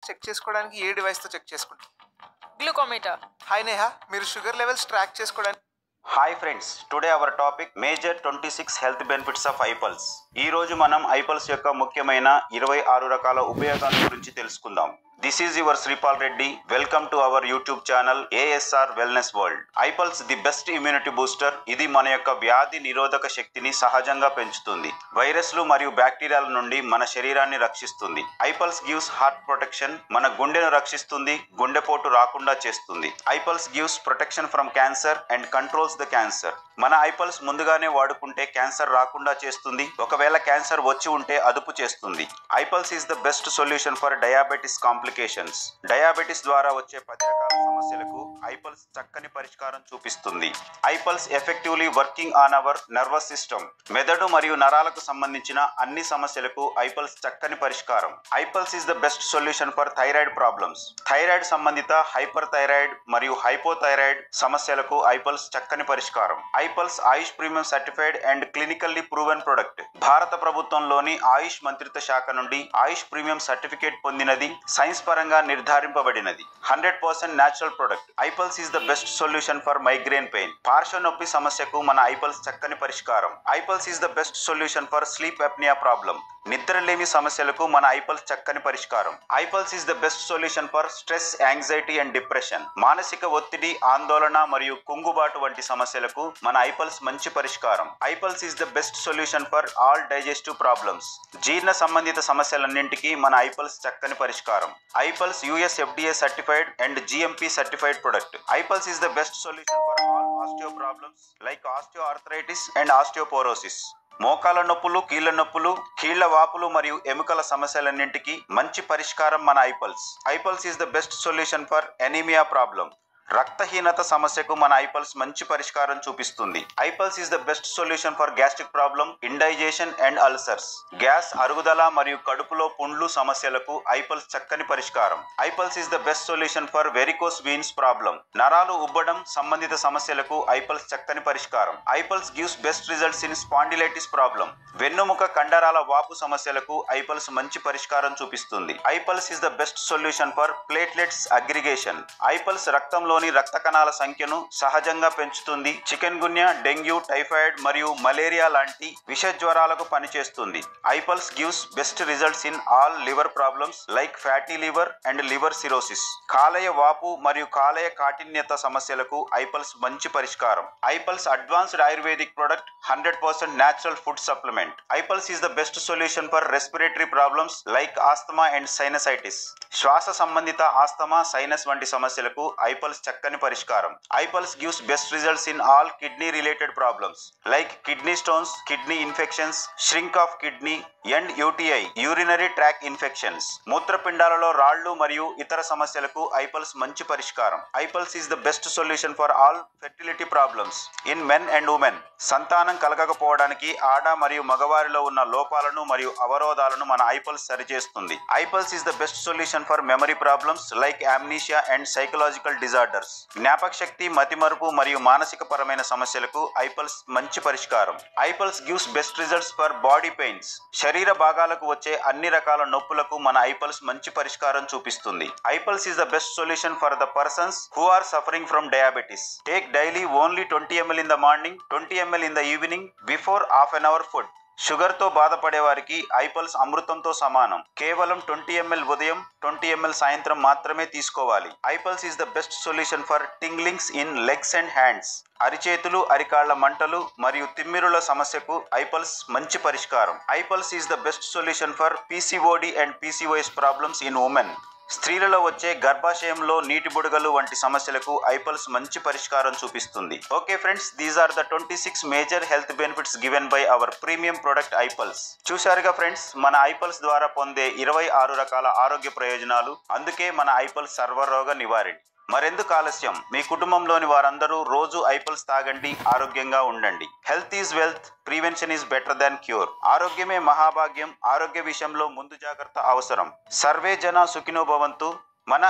Check చేసుకోవడానికి ఏ డివైస్తో చెక్ చేసుకుంటాం? గ్లూకోమీటర్. హాయ్ నేహా, మీరు షుగర్ లెవెల్స్ ట్రాక్ చేసుకోవడానికి hi friends, today our topic major 26 health benefits of iPulse. ఈ రోజు మనం ఐపల్స్ యొక్క ముఖ్యమైన 26 రకాల ఉపయోగాల గురించి తెలుసుకుందాం. This is your Sripal Reddy. Welcome to our YouTube channel ASR wellness world. IPulse the best immunity booster. ఇది మన యొక్క వ్యాధి నిరోధక శక్తిని సహజంగా పెంచుతుంది. వైరస్లు మరియు బ్యాక్టీరియాల నుండి మన శరీరాన్ని రక్షిస్తుంది. IPulse gives heart protection. మన గుండెను రక్షిస్తుంది, గుండెపోటు రాకుండా చేస్తుంది. IPulse gives protection from cancer and controls the cancer. మన ఐపల్స్ ముందుగానే వాడుకుంటే క్యాన్సర్ రాకుండా చేస్తుంది. ఒకవేళ క్యాన్సర్ వచ్చి ఉంటే అదుపు చేస్తుంది. IPulse is the best solution for diabetes complications. Diabetes ద్వారా వచ్చే 10 రకాల సమస్యలకు ఐపల్స్ చక్కని పరిష్కారం చూపిస్తుంది. IPulse effectively working on our nervous system. మెదడు మరియు నరాలకు సంబంధించిన అన్ని సమస్యలకు ఐపల్స్ చక్కని పరిష్కారం. IPulse is the best solution for thyroid problems. Thyroid సంబంధిత హైపర్ థైరాయిడ్ మరియు హైపోథైరాయిడ్ సమస్యలకు ఐపల్స్ చక్కని పరిష్కారం. IPulse AYUSH premium certified and clinically proven product. భారత ప్రభుత్వంలోని ఆయుష్ మంత్రిత్వ శాఖ నుండి ఆయుష్ ప్రీమియం సర్టిఫికేట్ పొందినది, సైన్స్ పరంగా నిర్ధారింపబడినది. 100% natural product. IPulse is the best solution for migraine pain. పార్శ్వ నొప్పి సమస్యకు మన ఐపల్స్ చక్కని పరిష్కారం. IPulse is the best solution for sleep apnoea problem. నిద్రలేమి సమస్యలకు మన ఐపల్స్ చక్కని పరిష్కారం. IPulse is the best solution for stress, anxiety and depression. మానసిక ఒత్తిడి, ఆందోళన మరియు కుంగుబాటు వంటి సమస్యలకు మన ఐపల్స్ మంచి పరిష్కారం. IPulse is the best solution for all digestive problems. జీర్ణ సంబంధిత సమస్యలన్నింటికీ మన ఐపల్స్ చక్కని పరిష్కారం. IPulse US FDA certified and GMP certified product. IPulse is the best solution for all osteo problems like osteo arthritis and osteoporosis. మోకాల నొప్పులు, కీళ్ల నొప్పులు, కీళ్ల వాపులు మరియు ఎముకల సమస్యలన్నింటికి మంచి పరిష్కారం మన iPulse. IPulse is the best solution for anaemia problem. రక్తహీనత సమస్యకు మన ఐపల్స్ మంచి పరిష్కారం చూపిస్తుంది. IPulse is the best solution for gastric problem, indigestion and ulcers. Gas, అరుగుదల మరియు కడుపులో పుండ్లు సమస్యలకు ఐపల్స్ చక్కని పరిష్కారం. IPulse is the best solution for varicose veins problem. నరాలు ఉబ్బడం సంబంధిత సమస్యలకు ఐపల్స్ చక్కని పరిష్కారం. IPulse gives best results in spondylitis problem. వెన్నుముక కండరాల వాపు సమస్యలకు ఐపల్స్ మంచి పరిష్కారం చూపిస్తుంది. IPulse is the best solution for platelets aggregation. IPulse రక్తంలో రక్త కణాల సంఖ్యను సహజంగా పెంచుతుంది. చికెన్ గున్యా, డెంగ్యూ, టైఫాయిడ్ మరియు మలేరియా లాంటి విష జ్వరాలకు పనిచేస్తుంది. IPulse gives best results in all liver problems like fatty liver and liver cirrhosis. కాలేయ వాపు మరియు కాలేయ కాఠిన్యత సమస్యలకు ఐపల్స్ మంచి పరిష్కారం. IPulse advanced ayurvedic product, 100% natural food supplement. IPulse is the best solution for respiratory problems like asthma and sinusitis. శ్వాస సంబంధిత ఆస్తమా, సైనస్ వంటి సమస్యలకు ఐపల్స్ చక్కని పరిష్కారం. IPulse gives best results in all kidney related problems like kidney stones, kidney infections, shrink of kidney and UTI, urinary tract infections. మూత్రపిండాలలో రాళ్లు మరియు ఇతర సమస్యలకు ఐపల్స్ మంచి పరిష్కారం. IPulse is the best solution for all fertility problems in men and women. సంతానం కలగకపోవడానికి ఆడ మరియు మగవారిలో ఉన్న లోపాలను మరియు అవరోధాలను మన ఐపల్స్ సరిచేస్తుంది. IPulse is the best solution for memory problems like amnesia and psychological disorders. జ్ఞాపక శక్తి, మతిమరుపు మరియు మానసిక పరమైన సమస్యలకు ఐపల్స్ మంచి పరిష్కారం. IPulse gives best results for body pains. శరీర భాగాలకు వచ్చే అన్ని రకాల నొప్పులకు మన ఐపల్స్ మంచి పరిష్కారం చూపిస్తుంది. IPulse is the best solution for the persons who are suffering from diabetes. Take daily only 20 ml in the morning, 20 ml in the evening before half an hour food. షుగర్తో బాధపడే వారికి ఐపల్స్ అమృతంతో సమానం. కేవలం 20 ml ఉదయం, 20 ml సాయంత్రం మాత్రమే తీసుకోవాలి. IPulse is the best solution for tinglings in legs and hands. అరిచేతులు, అరికాళ్ల మంటలు మరియు తిమ్మిరుల సమస్యకు ఐపల్స్ మంచి పరిష్కారం. IPulse is the best solution for PCOD and PCOS problems in women. స్త్రీలలో వచ్చే గర్భాశయంలో నీటి బుడగలు వంటి సమస్యలకు ఐపల్స్ మంచి పరిష్కారం చూపిస్తుంది. Okay friends, these are the 26 major health benefits given by our premium product iPulse. చూశారుగా ఫ్రెండ్స్, మన ఐపల్స్ ద్వారా పొందే 26 రకాల ఆరోగ్య ప్రయోజనాలు. అందుకే మన ఐపల్స్ సర్వరోగ నివారణి. మరెందుకు ఆలస్యం, మీ కుటుంబంలోని వారందరూ రోజు ఐపల్స్ తాగండి, ఆరోగ్యంగా ఉండండి. Health is wealth, prevention is better than cure. ఆరోగ్యమే మహాభాగ్యం. ఆరోగ్య విషయంలో ముందు జాగ్రత్త అవసరం. సర్వే జన సుఖినో భవంతు. మన